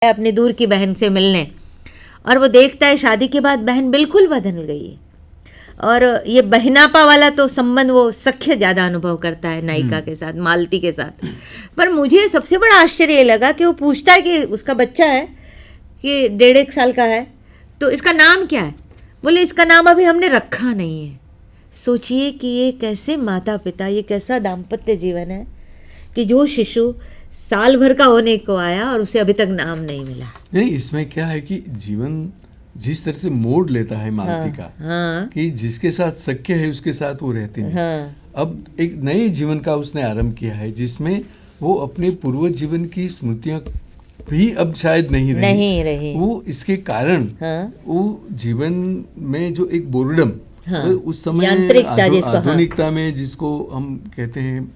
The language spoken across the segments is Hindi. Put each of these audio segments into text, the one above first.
अपनी दूर की बहन से मिलने, और वो देखता है शादी के बाद बहन बिल्कुल बदल गई है। और ये बहनापा वाला तो संबंध वो सख्य ज़्यादा अनुभव करता है नायिका के साथ, मालती के साथ। पर मुझे सबसे बड़ा आश्चर्य ये लगा कि वो पूछता है कि उसका बच्चा है कि 1.5 साल का है, तो इसका नाम क्या है? बोले इसका नाम अभी हमने रखा नहीं है। सोचिए कि ये कैसे माता पिता, ये कैसा दाम्पत्य जीवन है कि जो शिशु साल भर का होने को आया और उसे अभी तक नाम नहीं मिला। नहीं, इसमें क्या है कि जीवन जिस तरह से मोड़ लेता है मालती का, कि जिसके साथ सख्य है उसके साथ वो रहती नहीं। अब एक नए जीवन का उसने आरंभ किया है जिसमें वो अपने पूर्व जीवन की स्मृतियां भी अब शायद नहीं रही। वो इसके कारण वो जीवन में जो एक बोर्डम, उस समय आधुनिकता में जिसको हम कहते हैं,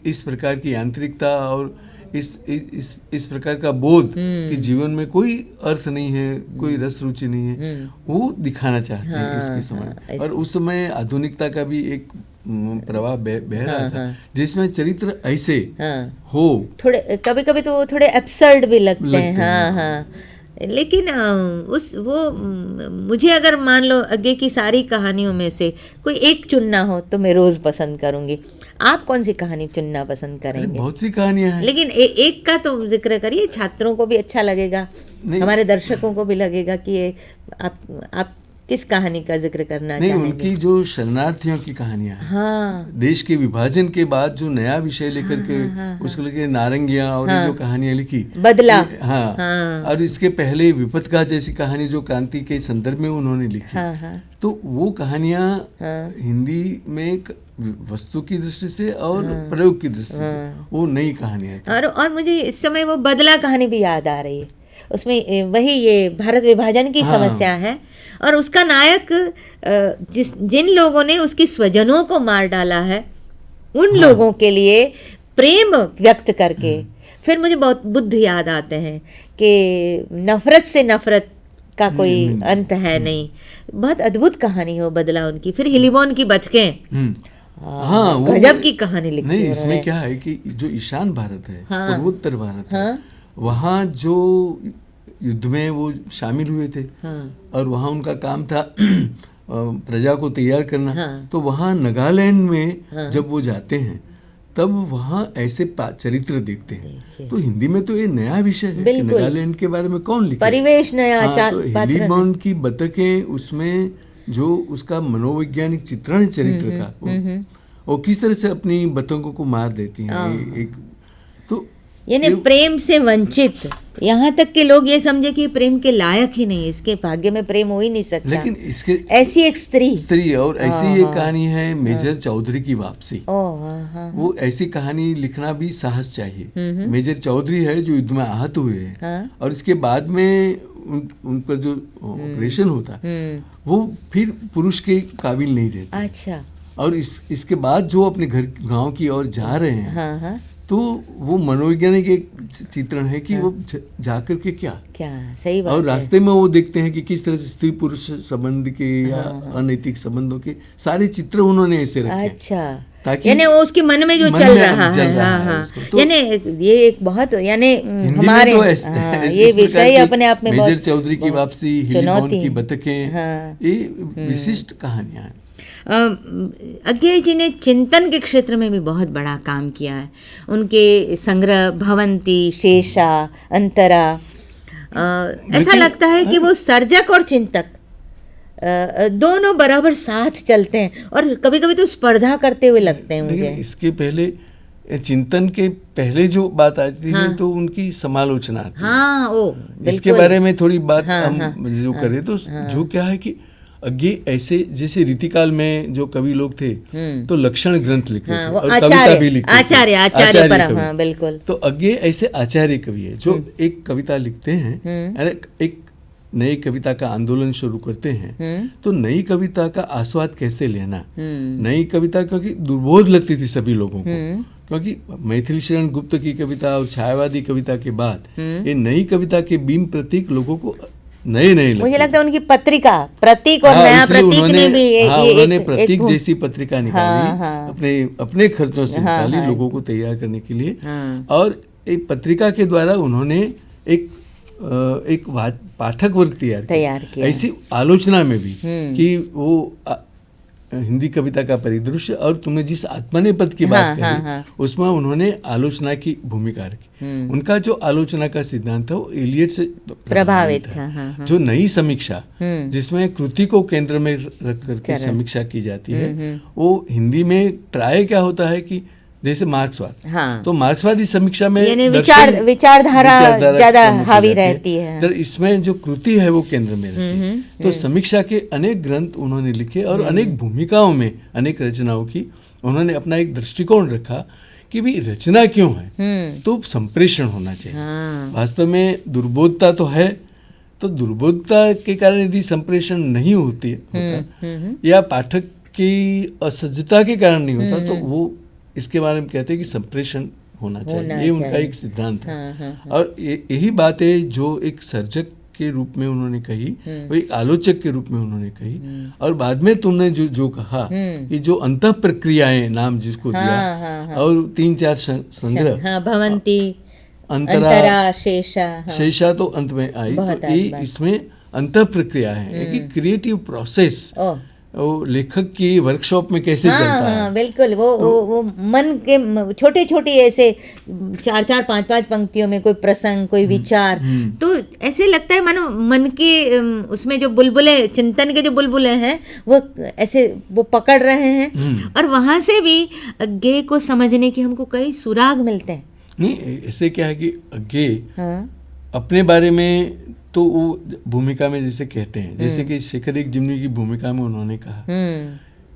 इस प्रकार की यांत्रिकता और इस प्रकार का बोध कि जीवन में कोई अर्थ नहीं है, कोई रस रुचि नहीं है, वो दिखाना चाहते हैं इसके समय। और उस समय आधुनिकता का भी एक प्रवाह बह रहा था जिसमें चरित्र ऐसे हो, थोड़े कभी कभी तो वो थोड़े एब्सर्ड भी लगते हैं। लेकिन मुझे अगर मान लो आगे की सारी कहानियों में से कोई एक चुनना हो तो मैं रोज पसंद करूंगी। आप कौन सी कहानी चुनना पसंद करेंगे? बहुत सी कहानियां हैं, लेकिन एक का तो जिक्र करिए, छात्रों को भी अच्छा लगेगा, हमारे दर्शकों को भी लगेगा कि आप किस कहानी का जिक्र करना चाहेंगे? उनकी जो शरणार्थियों की कहानियां, देश के विभाजन के बाद जो नया विषय लेकर के उसको लेके नारंगियां और जो कहानियां लिखी, बदला, और इसके पहले विपत्का जैसी कहानी जो क्रांति के संदर्भ में उन्होंने लिखी, तो वो कहानियां हिंदी में वस्तु की दृष्टि से और प्रयोग की दृष्टि से वो नई कहानियां थी। और मुझे इस समय वो बदला कहानी भी याद आ रही है। उसमें वही ये भारत विभाजन की समस्या है और उसका नायक जिन लोगों ने उसकी स्वजनों को मार डाला है उन लोगों के लिए प्रेम व्यक्त करके, फिर मुझे बहुत बुद्ध याद आते हैं कि नफरत से नफरत का कोई अंत है नहीं। बहुत अद्भुत कहानी हो बदला उनकी। फिर हिलिबोन की बचकें, गजब की कहानी लिखी। नहीं, इसमें क्या है कि जो ईशान भारत है, पूर्वोत्तर भारत है, वहाँ जो युद्ध में वो शामिल हुए थे और वहाँ उनका काम था प्रजा को तैयार करना, तो वहाँ नागालैंड में जब वो जाते हैं तब वहाँ ऐसे चरित्र देखते हैं। तो हिंदी में तो ये नया विषय है कि नागालैंड के बारे में कौन लिखे, परिवेश नया। तो हिलिबॉन की बतखें, उसमें जो उसका मनोवैज्ञानिक चित्रण है चरित्र का, वो किस तरह से अपनी बतखों को मार देती हैं। तो यानी प्रेम से वंचित, यहाँ तक के लोग ये समझे कि प्रेम के लायक ही नहीं, इसके भाग्य में प्रेम हो ही नहीं सकता। लेकिन इसके ऐसी एक स्त्री और ऐसी एक कहानी है मेजर चौधरी की वापसी। वो ऐसी कहानी लिखना भी साहस चाहिए। मेजर चौधरी है जो युद्ध में आहत हुए हैं और इसके बाद में उनका जो ऑपरेशन होता वो फिर पुरुष के काबिल नहीं रहते। अच्छा। और इसके बाद जो अपने घर गांव की ओर जा रहे हैं, तो वो मनोवैज्ञानिक एक चित्रण है कि वो जाकर के क्या सही बात और रास्ते में वो देखते हैं कि किस तरह से स्त्री पुरुष संबंध के या अनैतिक संबंधों के सारे चित्र उन्होंने ऐसे रखे। अच्छा, ताकि यानी वो उसके मन में जो चल रहा है। यानी ये एक बहुत, यानी हमारे ये विषय अपने आप में मेजर चौधरी की वापसी, हिलिबॉन की बतखें, ये विशिष्ट कहानियां हैं। अज्ञे जी ने चिंतन के क्षेत्र में भी बहुत बड़ा काम किया है। उनके संग्रह भवंती, शेषा, अंतरा, ऐसा लगता है कि वो सर्जक और चिंतक दोनों बराबर साथ चलते हैं और कभी कभी तो स्पर्धा करते हुए लगते हैं मुझे। इसके पहले चिंतन के पहले जो बात आती है तो उनकी समालोचना आती है। इसके बारे में थोड़ी बात हम जो करें तो जो क्या है कि अज्ञे ऐसे जैसे रीतिकाल में जो कवि लोग थे तो लक्षण ग्रंथ लिखते थे और कविता भी लिखते थे। आचार्य बिल्कुल। तो अज्ञे ऐसे आचार्य कवि है जो एक कविता लिखते हैं, एक नई कविता का आंदोलन शुरू करते हैं। तो नई कविता का आस्वाद कैसे लेना, नई कविता क्योंकि दुर्बोध लगती थी सभी लोगों को, क्योंकि मैथिली शरण गुप्त की कविता और छायावादी कविता के बाद ये नई कविता के बीम प्रतीक लोगों को नए मुझे लगता है उनकी पत्रिका प्रतीक और नया प्रतीक ने भी उन्होंने प्रतीक जैसी पत्रिका निकाली, अपने खर्चों से निकाली लोगों को तैयार करने के लिए। और एक पत्रिका के द्वारा उन्होंने एक एक पाठक वर्ग तैयार किया ऐसी आलोचना में भी कि वो हिंदी कविता का परिदृश्य और तुमने जिस आत्मनेपद की बात कही उसमें उन्होंने आलोचना की भूमिका रखी। उनका जो आलोचना का सिद्धांत था वो एलियट से प्रभावित था। जो नई समीक्षा जिसमें कृति को केंद्र में रख करके समीक्षा की जाती है वो हिंदी में प्राय क्या होता है कि जैसे मार्क्सवाद, तो मार्क्सवादी समीक्षा में विचारधारा ज्यादा हावी रहती है, तो इसमें जो कृति है वो केंद्र में रहती है। तो समीक्षा के अनेक ग्रंथ उन्होंने लिखे और अनेक भूमिकाओं में अनेक रचनाओं की उन्होंने अपना एक दृष्टिकोण रखा कि भाई रचना क्यों है तो संप्रेषण होना चाहिए। वास्तव में दुर्बोधता तो है, तो दुर्बोधता के कारण यदि संप्रेषण नहीं होता या पाठक की असज्जता के कारण नहीं होता तो वो इसके बारे में कहते हैं कि संप्रेषण होना चाहिए। ये उनका एक सिद्धांत है। और यही बात है जो एक सर्जक के रूप में उन्होंने कही, वो एक आलोचक के रूप में उन्होंने कही। और बाद में तुमने जो कहा कि जो अंतः प्रक्रियाएं नाम जिसको दिया और 3-4 संग्रह, भवंती, अंतरा, शेषा तो अंत में आई। तो इसमें अंतः प्रक्रिया है कि क्रिएटिव प्रोसेस वो लेखक की वर्कशॉप में कैसे चलता है। बिल्कुल वो मन के छोटे छोटे ऐसे 4-4, 5-5 पंक्तियों में कोई प्रसंग, कोई विचार, तो ऐसे लगता है मानो मन के उसमें जो बुलबुले, चिंतन के जो बुलबुले हैं वो ऐसे वो पकड़ रहे हैं। और वहां से भी अज्ञे को समझने के हमको कई सुराग मिलते हैं। नहीं, ऐसे क्या है कि अज्ञे अपने बारे में तो वो भूमिका में जैसे कहते हैं, जैसे कि शेखर एक जिम्नी की भूमिका में उन्होंने कहा,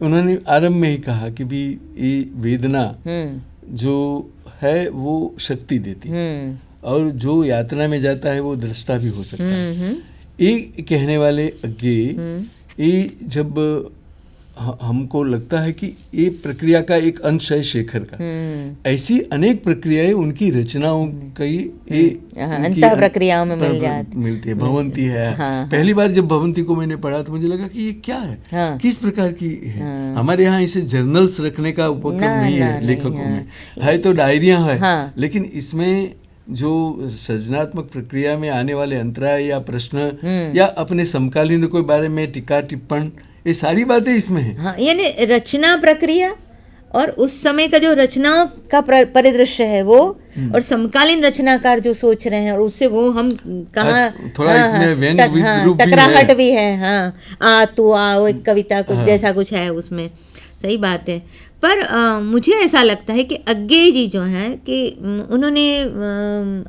उन्होंने आरंभ में ही कहा कि भी ये वेदना जो है वो शक्ति देती है और जो यात्रा में जाता है वो दृष्टा भी हो सकता है। ये कहने वाले अज्ञे, ये जब हमको लगता है कि ये प्रक्रिया का एक अंश है शेखर का, ऐसी अनेक प्रक्रियाएं उनकी रचनाओं की अंतः प्रक्रियाओं में मिलती है। भवंती है, पहली बार जब भवंती को मैंने पढ़ा तो मुझे लगा कि ये क्या है, किस प्रकार की है। हमारे यहाँ इसे जर्नल्स रखने का उपक्रम नहीं है लेखकों में, है तो डायरियां है, लेकिन इसमें जो सृजनात्मक प्रक्रिया में आने वाले अंतराय या प्रश्न या अपने समकालीन के बारे में टीका टिप्पण, ये सारी बातें इसमें हैं। हाँ, यानी रचना प्रक्रिया और उस समय का जो रचनाओं का परिदृश्य है वो, और समकालीन रचनाकार जो सोच रहे हैं और उससे वो हम कहाँ थोड़ा इसमें व्यंग टकराहट भी है। तू वो एक कविता कुछ जैसा कुछ है उसमें, सही बात है। पर मुझे ऐसा लगता है कि अज्ञे जी जो हैं कि उन्होंने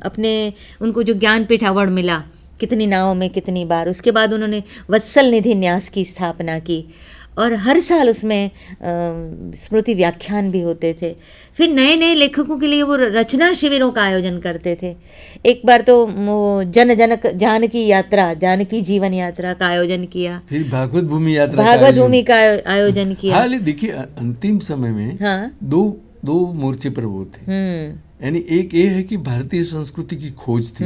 अपने उनको जो ज्ञानपीठ अवार्ड मिला कितनी नावों में कितनी बार, उसके बाद उन्होंने वत्सल निधि न्यास की स्थापना की और हर साल उसमें स्मृति व्याख्यान भी होते थे। फिर नए नए लेखकों के लिए वो रचना शिविरों का आयोजन करते थे। एक बार तो वो जानकी यात्रा, जानकी जीवन यात्रा का आयोजन किया, फिर भागवत भूमि का आयोजन किया। हाल देखिए अंतिम समय में दो मोर्चे पर वो थे। यानी एक ये है कि भारतीय संस्कृति की खोज थी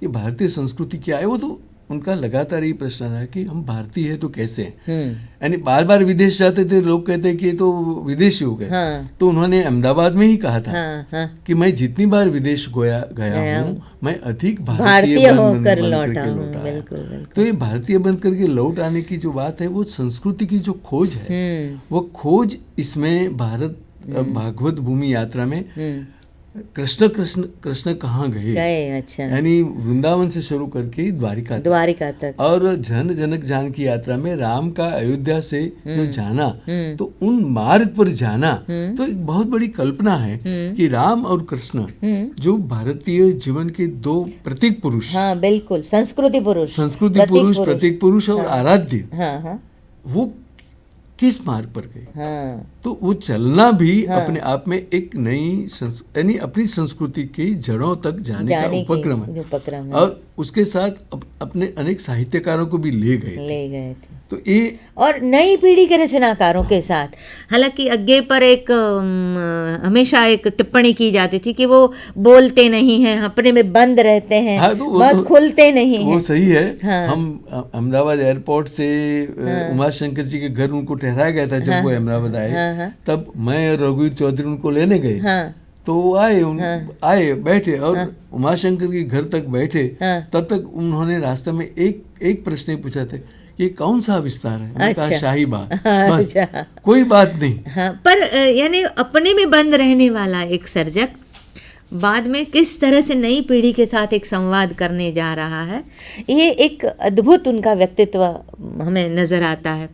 कि भारतीय संस्कृति क्या है, वो तो उनका लगातार ये प्रश्न रहा कि हम भारतीय है तो कैसे हैं। यानी बार बार विदेश जाते थे, लोग कहते हैं कि ये तो विदेशी हो गए। तो उन्होंने अहमदाबाद में ही कहा था कि मैं जितनी बार विदेश गया हूँ मैं अधिक भारतीय होकर लौटा हूँ। तो ये भारतीय बन करके लौट आने की जो बात है वो संस्कृति की जो खोज है, वो खोज इसमें भारत भागवत भूमि यात्रा में कृष्ण कहाँ गए। अच्छा, यानी वृंदावन से शुरू करके द्वारिका तक और जनक जानकी यात्रा में राम का अयोध्या से जो जाना, तो उन मार्ग पर जाना तो एक बहुत बड़ी कल्पना है कि राम और कृष्ण जो भारतीय जीवन के दो प्रतीक पुरुष, बिल्कुल संस्कृति पुरुष, प्रतीक पुरुष और आराध्य, वो किस मार्ग पर गए। तो वो चलना भी अपने आप में एक नई यानी अपनी संस्कृति की जड़ों तक जाने का उपक्रम है। और उसके साथ अपने अनेक साहित्यकारों को भी ले गए थे। तो ये और नई पीढ़ी के रचनाकारों के साथ, हालांकि अज्ञे पर एक हमेशा एक टिप्पणी की जाती थी कि वो बोलते नहीं हैं, अपने में बंद रहते हैं, बहुत खुलते नहीं हैं। वो सही है। हम अहमदाबाद एयरपोर्ट से उमाशंकर जी के घर उनको ठहराया गया था। जब वो अहमदाबाद आए तब मैं और रघुवीर चौधरी उनको लेने गए। तो वो आए बैठे और उमाशंकर के घर तक बैठे। तब तक उन्होंने रास्ते में एक प्रश्न पूछा था, ये कौन सा विस्तार है? मैंने कहा शाही बाग। बस, कोई बात नहीं। हाँ, पर यानी अपने में बंद रहने वाला एक सर्जक बाद में किस तरह से नई पीढ़ी के साथ एक संवाद करने जा रहा है, ये एक अद्भुत उनका व्यक्तित्व हमें नजर आता है।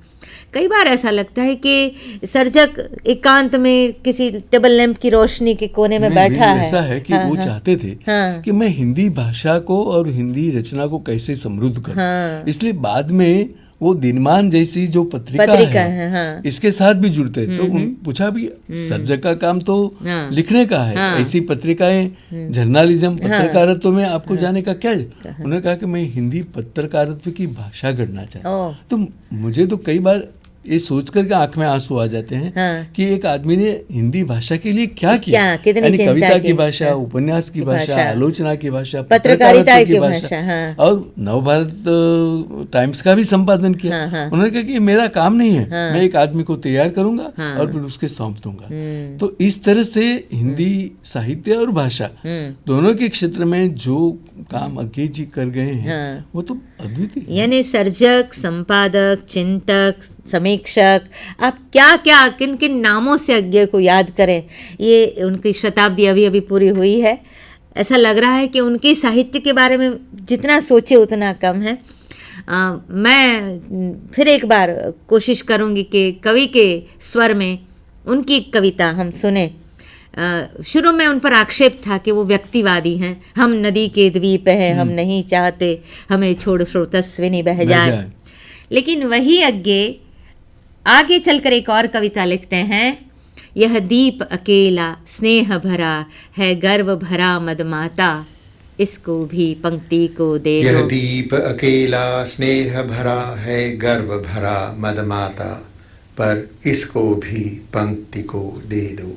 कई बार ऐसा लगता है कि सर्जक एकांत में किसी टेबल लैंप की रोशनी के कोने में बैठा है। ऐसा है कि वो चाहते थे कि मैं हिंदी भाषा को और हिंदी रचना को कैसे समृद्ध करूं। इसलिए बाद में वो दिनमान जैसी जो पत्रिका है, इसके साथ भी जुड़ते। तो पूछा भी, सर्जक का काम तो लिखने का है, ऐसी पत्रिकाएं जर्नलिज्म पत्रकारित्व में आपको जाने का क्या? उन्होंने कहा कि मैं हिंदी पत्रकारित्व की भाषा गढ़ना चाहता हूं। तो मुझे तो कई बार ये सोच करके आंख में आंसू आ जाते हैं कि एक आदमी ने हिंदी भाषा के लिए क्या किया। यानी कविता की भाषा, उपन्यास की भाषा, आलोचना की भाषा, पत्रकारिता की भाषा, और नवभारत टाइम्स का भी संपादन किया। उन्होंने कहा कि ये मेरा काम नहीं है, मैं एक आदमी को तैयार करूंगा और फिर उसके सौंप दूंगा। तो इस तरह से हिंदी साहित्य और भाषा दोनों के क्षेत्र में जो काम अज्ञे जी कर गए हैं वो तो अद्वितीय। यानी सर्जक, संपादक, चिंतक, समीक्षक, आप क्या किन किन नामों से अज्ञे को याद करें। ये उनकी शताब्दी अभी पूरी हुई है। ऐसा लग रहा है कि उनके साहित्य के बारे में जितना सोचे उतना कम है। मैं फिर एक बार कोशिश करूंगी कि कवि के स्वर में उनकी कविता हम सुने। शुरू में उन पर आक्षेप था कि वो व्यक्तिवादी हैं, हम नदी के द्वीप हैं, हम नहीं चाहते हमें छोड़ स्रोतस्विनी बह जाए। लेकिन वही अज्ञे आगे चलकर एक और कविता लिखते हैं, यह दीप अकेला स्नेह भरा है गर्व भरा मदमाता, इसको भी पंक्ति को दे दो। यह दीप अकेला स्नेह भरा है गर्व भरा मदमाता, पर इसको भी पंक्ति को दे दो।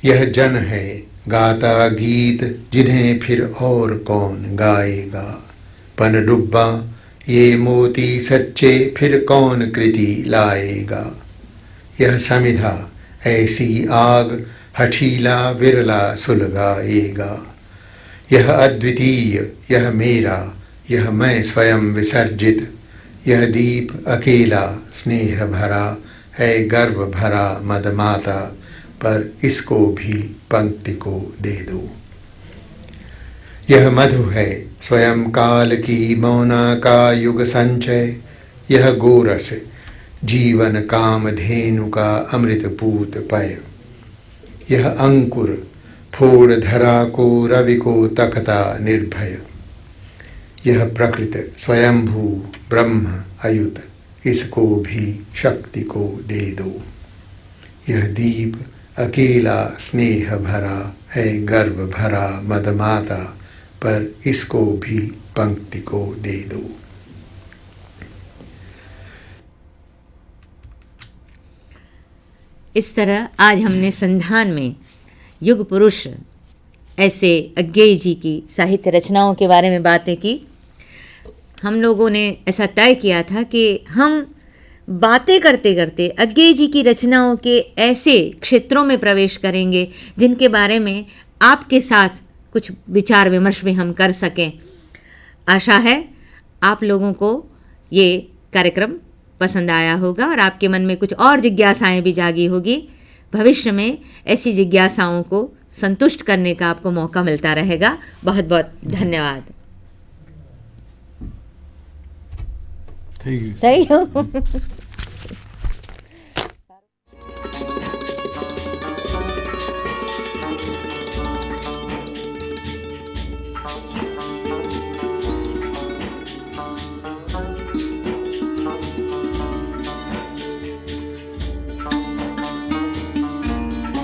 यह जन है गाता गीत जिन्हें फिर और कौन गाएगा, पनडुब्बा ये मोती सच्चे फिर कौन कृति लाएगा। यह समिधा ऐसी आग हठीला विरला सुलगाएगा। यह अद्वितीय, यह मेरा, यह मैं स्वयं विसर्जित, यह दीप अकेला स्नेह भरा है गर्व भरा मदमाता, पर इसको भी पंक्ति को दे दो। यह मधु है स्वयं काल की मौना का युग संचय, यह गोरस जीवन काम धेनु का अमृत पूत पय। यह अंकुर फोड़ धरा को रवि को तकता निर्भय, यह प्रकृत स्वयंभू ब्रह्म अयुत, इसको भी शक्ति को दे दो। यह दीप अकेला स्नेह भरा है गर्व भरा मदमाता, पर इसको भी पंक्ति को दे दो। इस तरह आज हमने संधान में युग पुरुष ऐसे अज्ञेय जी की साहित्य रचनाओं के बारे में बातें की। हम लोगों ने ऐसा तय किया था कि हम बातें करते करते अज्ञेय जी की रचनाओं के ऐसे क्षेत्रों में प्रवेश करेंगे जिनके बारे में आपके साथ कुछ विचार विमर्श भी हम कर सकें। आशा है आप लोगों को ये कार्यक्रम पसंद आया होगा और आपके मन में कुछ और जिज्ञासाएं भी जागी होगी। भविष्य में ऐसी जिज्ञासाओं को संतुष्ट करने का आपको मौका मिलता रहेगा। बहुत बहुत धन्यवाद। Thank you.